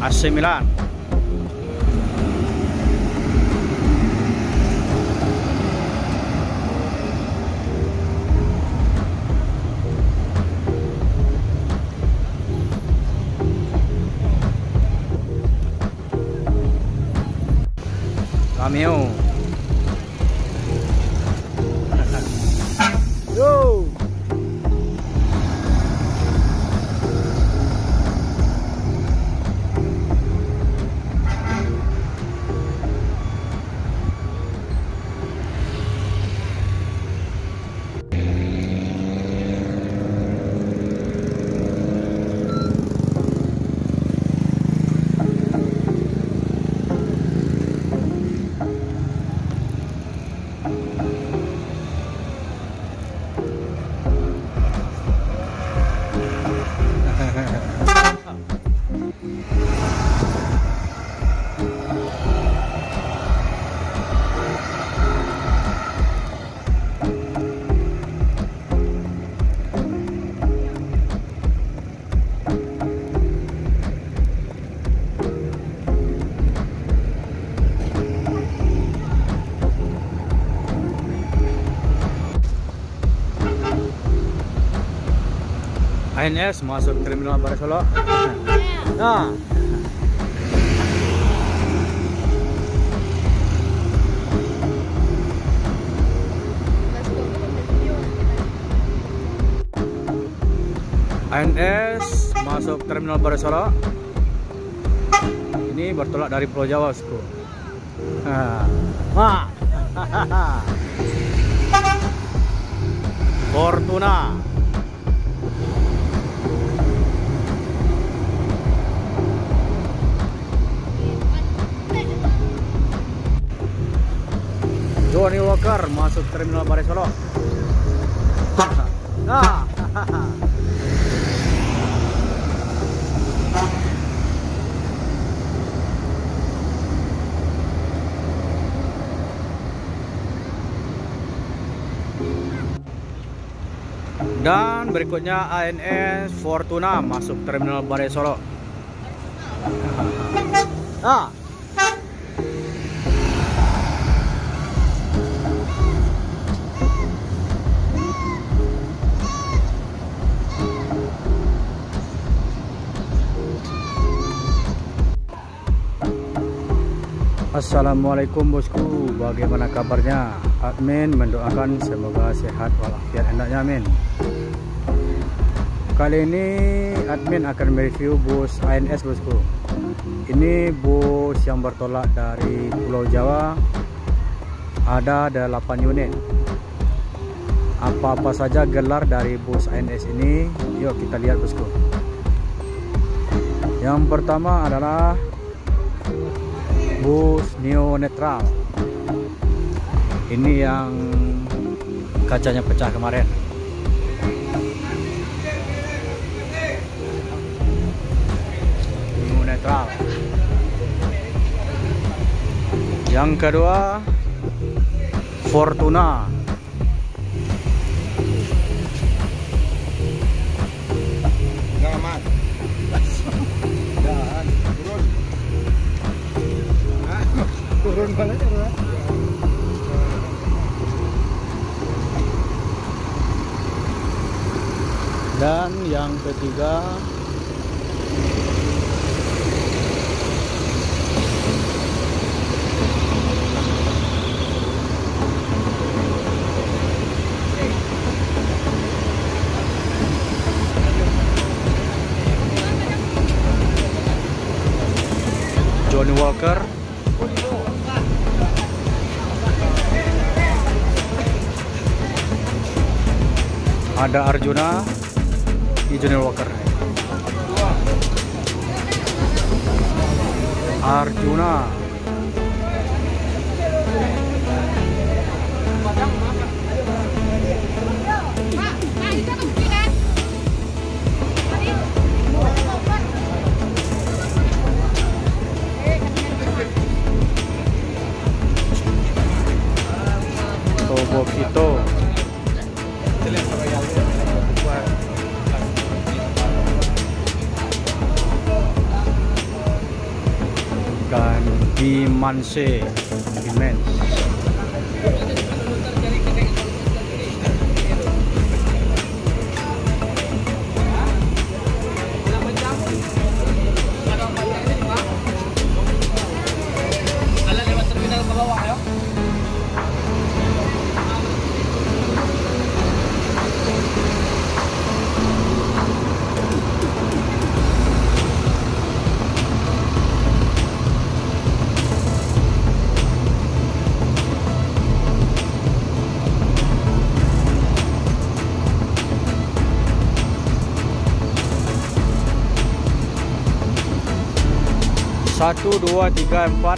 AC Milan. Cameo. Yo. ANS masuk terminal Barres Solo. Nah. ANS masuk terminal Barres Solo. Ini bertolak dari Pulau Jawa, bosku. Wah. Fortuna. Johnny Walker masuk terminal Barres Solo. Nah. Dan berikutnya ANS Fortuna masuk terminal Barres Solo. Ah. Assalamualaikum bosku, bagaimana kabarnya? Admin mendoakan semoga sehat walafiat hendaknya, amin. Kali ini admin akan mereview bus ANS, bosku. Ini bus yang bertolak dari Pulau Jawa. Ada 8 unit. Apa-apa saja gelar dari bus ANS ini? Yuk kita lihat, bosku. Yang pertama adalah bus Neo Netral. Ini yang kacanya pecah kemarin. Neo Netral. Yang kedua Fortuna. Selamat. Dan turun banget ya. Dan yang ketiga Johnny Walker. Ada Arjuna di Johnny Walker. Arjuna. Tobokito. dan Dimanse Dimens. Satu, dua, tiga, empat,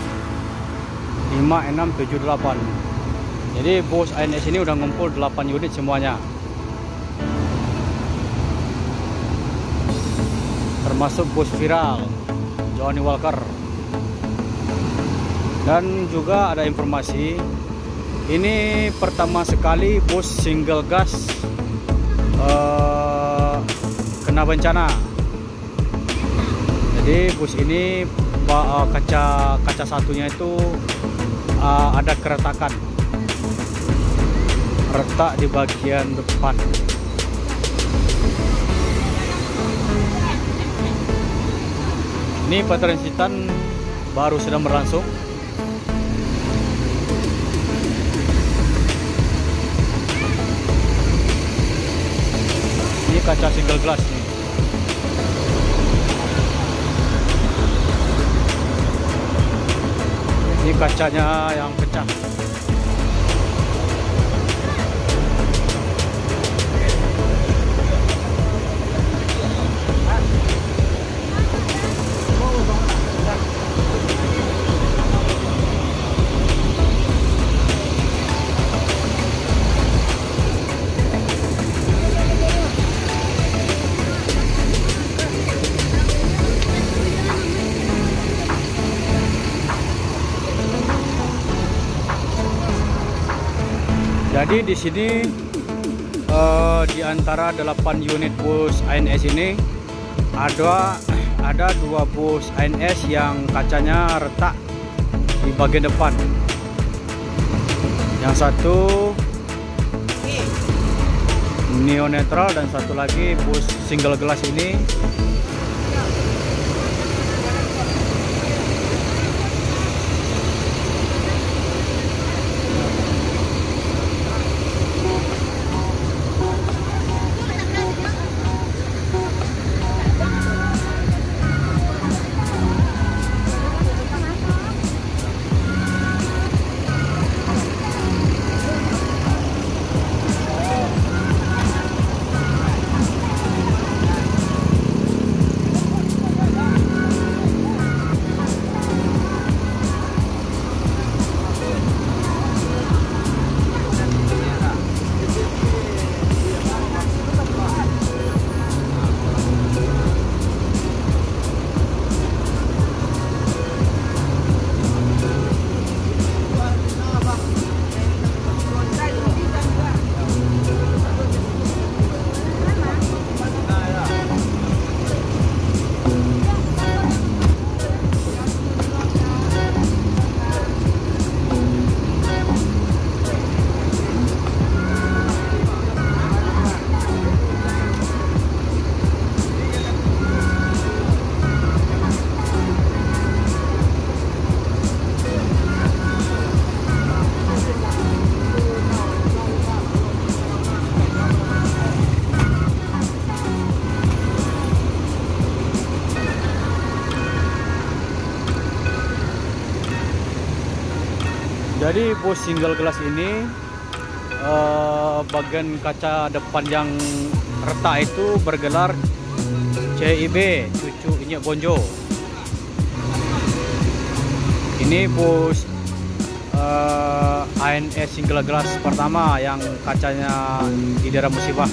5, 6, 7, 8. Jadi bus ANS ini udah ngumpul 8 unit semuanya, termasuk bus viral Johnny Walker. Dan juga ada informasi, ini pertama sekali bus single gas kena bencana. Jadi bus ini kaca satunya itu ada keretakan, retak di bagian depan. Ini petransitan baru sedang berlangsung. Ini kaca single glass nih. Ini kacanya yang pecah. Jadi di sini di antara 8 unit bus ANS ini ada 2 bus ANS yang kacanya retak di bagian depan. Yang satu neo netral dan satu lagi bus single glass ini Jadi bus single glass ini bagian kaca depan yang retak itu bergelar CIB, cucu Inyek Bonjo. Ini bus ANS single glass pertama yang kacanya di daerah musibah.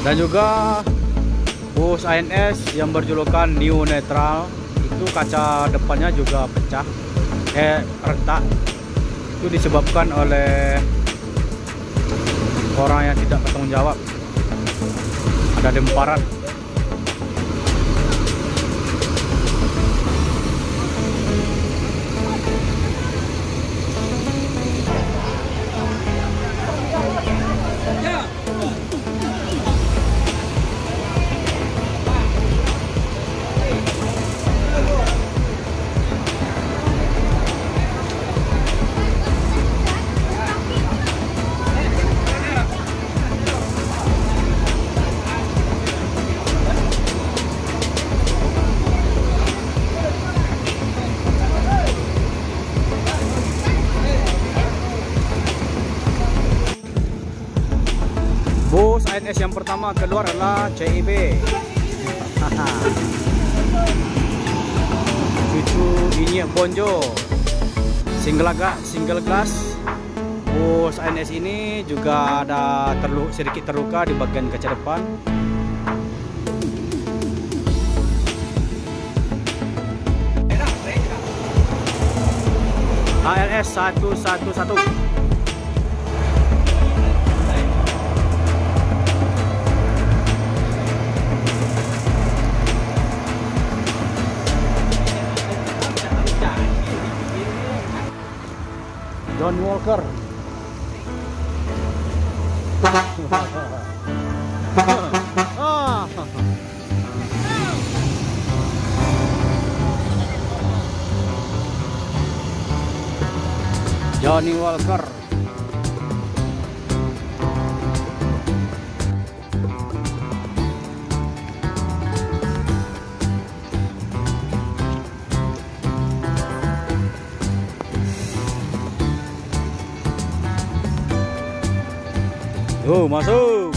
Dan juga bus ANS yang berjulukan Neo Netral itu kaca depannya juga pecah, retak. Itu disebabkan oleh orang yang tidak bertanggung jawab. Ada lemparan. Bus ANS yang pertama keluar adalah CIB. Cucu Inyek Bonjo, single gas. Bus ANS ini juga ada sedikit terluka di bagian kaca depan. ALS 111. John Walker. Johnny Walker. Masuk.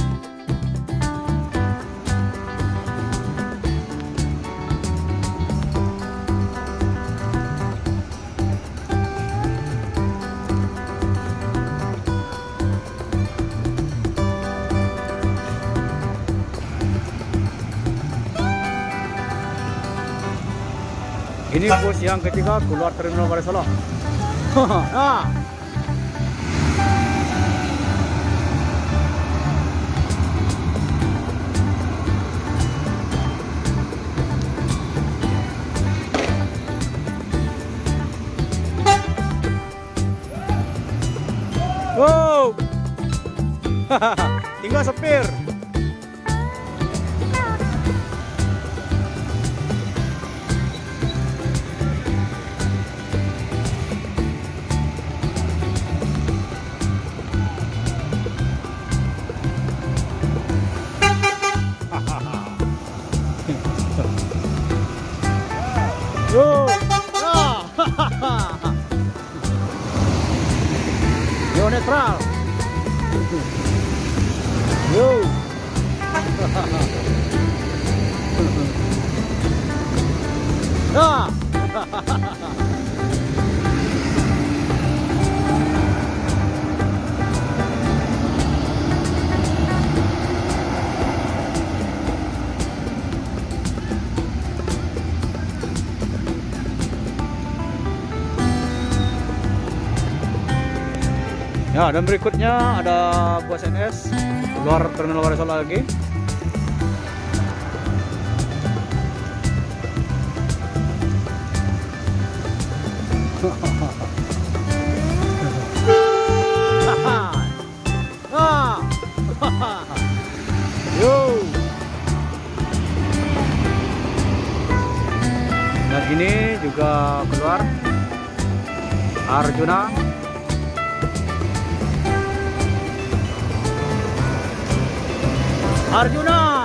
Ini bus yang ketiga keluar terminal Barisolo. Nah. Wow. Tinggal sepir. Yo netral. Yo. Ah. Ya, dan berikutnya ada bus NS keluar terminal Barisolo lagi. Yo. Dan ini juga keluar Arjuna. Arjuna.